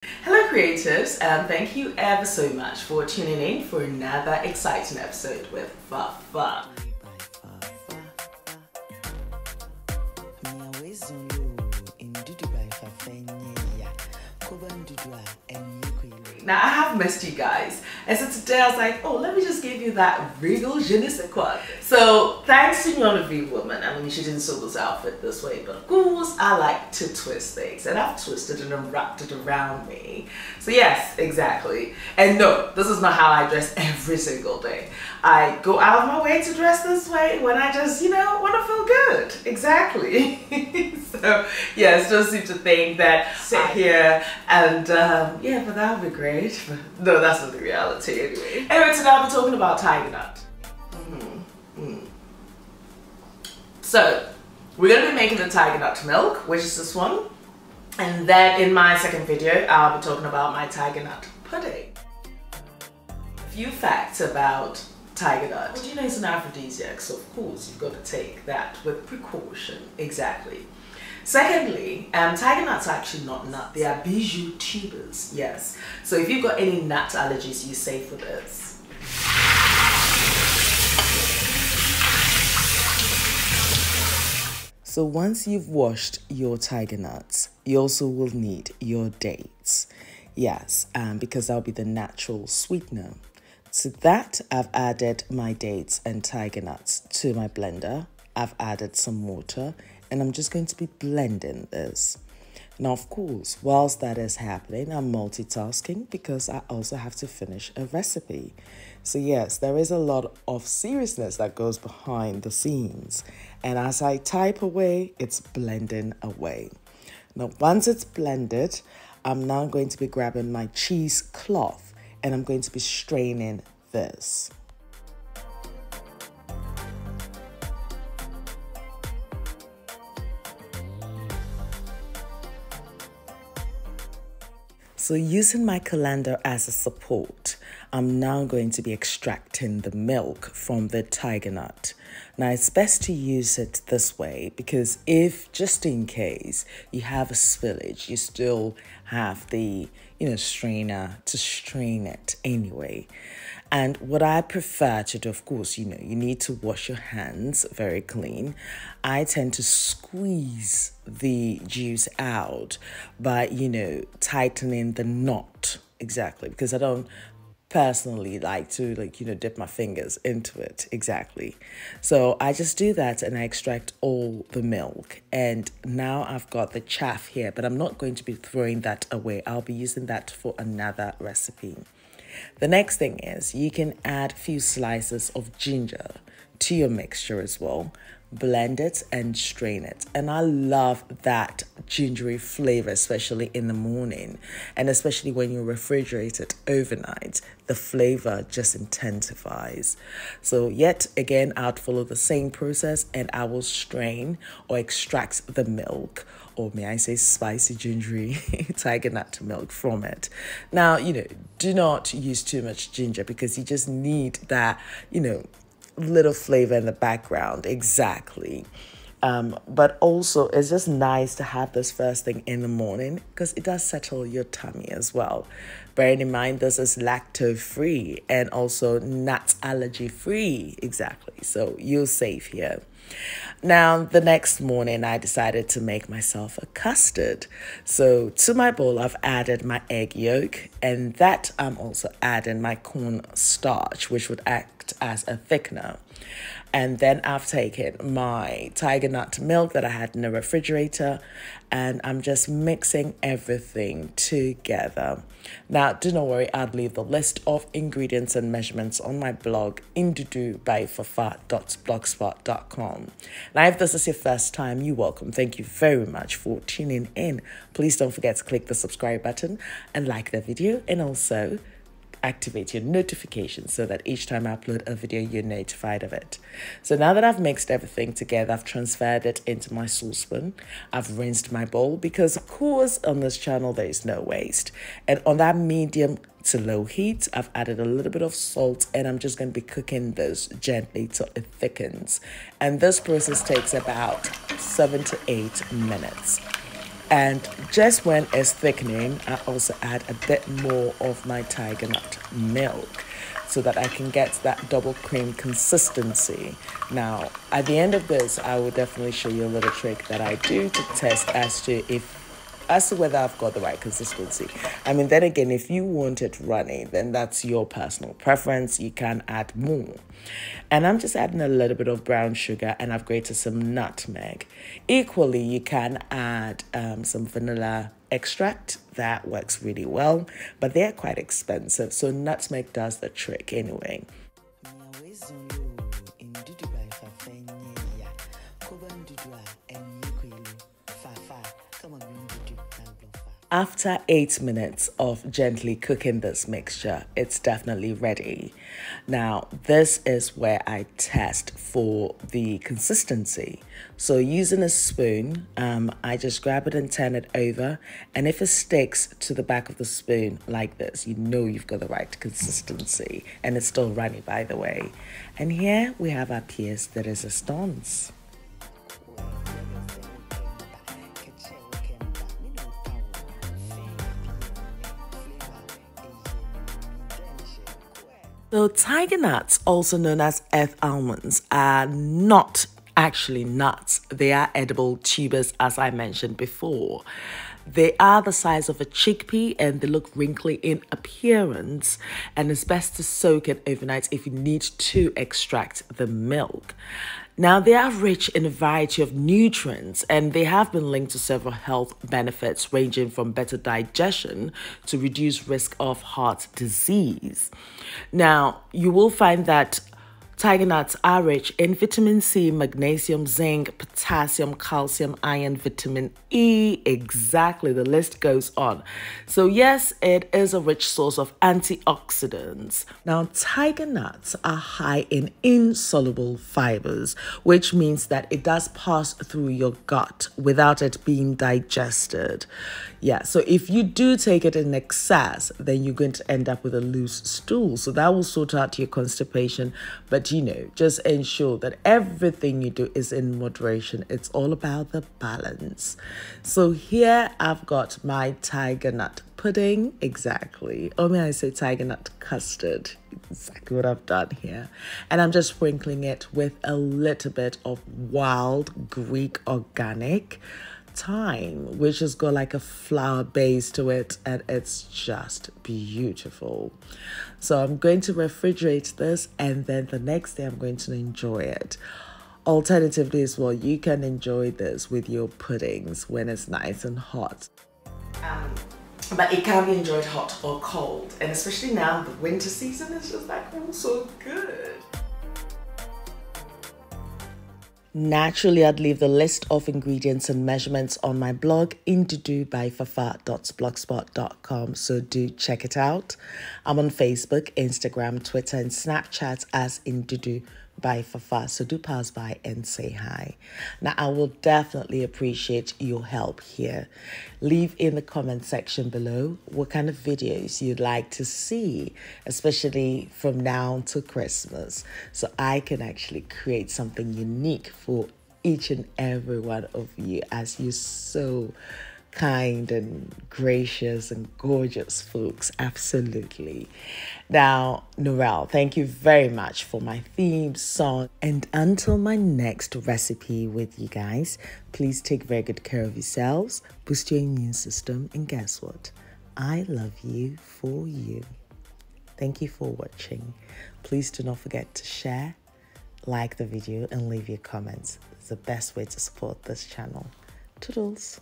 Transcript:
Hello creatives, and thank you ever so much for tuning in for another exciting episode with Fafa. Now I have missed you guys, and so today I was like, oh, let me just give you that regal je ne sais quoi. So thanks to none of you women, I mean, she didn't sew this outfit this way, but of course I like to twist things, and I've twisted and wrapped it around me. So yes, exactly. And no, this is not how I dress every single day. I go out of my way to dress this way when I just, want to feel good. Exactly. So yes, don't seem to think that sit here and yeah, but that would be great. But no, that's not the reality anyway. Anyway, today I'll be talking about TigerNut. So we're going to be making the Tiger Nut milk, which is this one. And then in my second video, I'll be talking about my Tiger Nut pudding. A few facts about Tiger Nut. Well, do you know it's an aphrodisiac, so of course you've got to take that with precaution. Exactly. Secondly, Tiger Nuts are actually not nut, they are bijou tubers, yes. So if you've got any nut allergies, you're safe for this. So once you've washed your Tiger Nuts, you also will need your dates. Yes, because that'll be the natural sweetener. To that, I've added my dates and Tiger Nuts to my blender. I've added some water and I'm just going to be blending this. Now, of course, whilst that is happening, I'm multitasking because I also have to finish a recipe. So yes, there is a lot of seriousness that goes behind the scenes. And as I type away, it's blending away. Now, once it's blended, I'm now going to be grabbing my cheesecloth and I'm going to be straining this. So using my colander as a support, I'm now going to be extracting the milk from the Tiger Nut. Now it's best to use it this way because if, just in case, you have a spillage, you still have the, strainer to strain it anyway. And what I prefer to do, of course, you need to wash your hands very clean. I tend to squeeze the juice out by, tightening the knot. Exactly, because I don't personally like to dip my fingers into it. Exactly. So I just do that and I extract all the milk. And now I've got the chaff here, but I'm not going to be throwing that away. I'll be using that for another recipe. The next thing is you can add a few slices of ginger to your mixture as well. Blend it and strain it. And I love that gingery flavor, especially in the morning. And especially when you refrigerate it overnight, the flavor just intensifies. So yet again, I'd follow the same process and I will strain or extract the milk, or may I say spicy gingery Tiger Nut milk from it. Now, do not use too much ginger because you just need that, little flavor in the background. Exactly. But also it's just nice to have this first thing in the morning because it does settle your tummy as well. Bearing in mind this is lactose free and also nut allergy free. Exactly. So you're safe here. Now, the next morning, I decided to make myself a custard. So to my bowl, I've added my egg yolk, and that I'm also adding my corn starch, which would act as a thickener. And then I've taken my Tiger Nut milk that I had in the refrigerator, and I'm just mixing everything together. Now, do not worry, I'll leave the list of ingredients and measurements on my blog, indudubyfafa.blogspot.com. Now, if this is your first time, you're welcome. Thank you very much for tuning in. Please don't forget to click the subscribe button and like the video, and also activate your notifications so that each time I upload a video, you're notified of it. So now that I've mixed everything together, I've transferred it into my saucepan. I've rinsed my bowl because, of course, on this channel, there is no waste. And on that medium to low heat, I've added a little bit of salt and I'm just going to be cooking this gently till it thickens. And this process takes about 7 to 8 minutes. And just when it's thickening, I also add a bit more of my Tiger Nut milk so that I can get that double cream consistency. Now, at the end of this, I will definitely show you a little trick that I do to test as to whether I've got the right consistency. I mean, then again, if you want it runny, then that's your personal preference. You can add more. And I'm just adding a little bit of brown sugar, and I've grated some nutmeg. Equally, you can add some vanilla extract. That works really well, but they're quite expensive, so nutmeg does the trick anyway. After 8 minutes of gently cooking this mixture, it's definitely ready. Now, this is where I test for the consistency. So using a spoon, I just grab it and turn it over. And if it sticks to the back of the spoon like this, you know you've got the right consistency. And it's still runny, by the way. And here we have our pièce de résistance. So Tiger Nuts, also known as earth almonds, are not actually nuts. They are edible tubers, as I mentioned before. They are the size of a chickpea and they look wrinkly in appearance, and it's best to soak it overnight if you need to extract the milk. Now, they are rich in a variety of nutrients, and they have been linked to several health benefits ranging from better digestion to reduced risk of heart disease. Now, you will find that Tiger nuts are rich in vitamin C, magnesium, zinc, potassium, calcium, iron, vitamin E. Exactly, the list goes on. So yes, it is a rich source of antioxidants. Now, Tiger nuts are high in insoluble fibers, which means that it does pass through your gut without it being digested. Yeah, so if you do take it in excess, then you're going to end up with a loose stool. So that will sort out your constipation. But, you know, just ensure that everything you do is in moderation. It's all about the balance. So here I've got my Tiger Nut pudding. Exactly. Or may I say Tiger Nut custard. Exactly what I've done here. And I'm just sprinkling it with a little bit of wild Greek organic thyme, which has got like a flour base to it, and it's just beautiful. So I'm going to refrigerate this, and then the next day I'm going to enjoy it. Alternatively as well, you can enjoy this with your puddings when it's nice and hot. But it can be enjoyed hot or cold, and especially now the winter season is just like so good. Naturally, I'd leave the list of ingredients and measurements on my blog, indudubyfafa.blogspot.com, so do check it out. I'm on Facebook, Instagram, Twitter, and Snapchat as Indudu by Fafa, so do pass by and say hi. Now, I will definitely appreciate your help here. Leave in the comment section below what kind of videos you'd like to see, especially from now to Christmas, so I can actually create something unique for each and every one of you, as you're so kind and gracious and gorgeous folks. Absolutely. Now, Norel, thank you very much for my theme song. And until my next recipe with you guys, please take very good care of yourselves, boost your immune system, and guess what? I love you for you. Thank you for watching. Please do not forget to share, like the video, and leave your comments. It's the best way to support this channel. Toodles.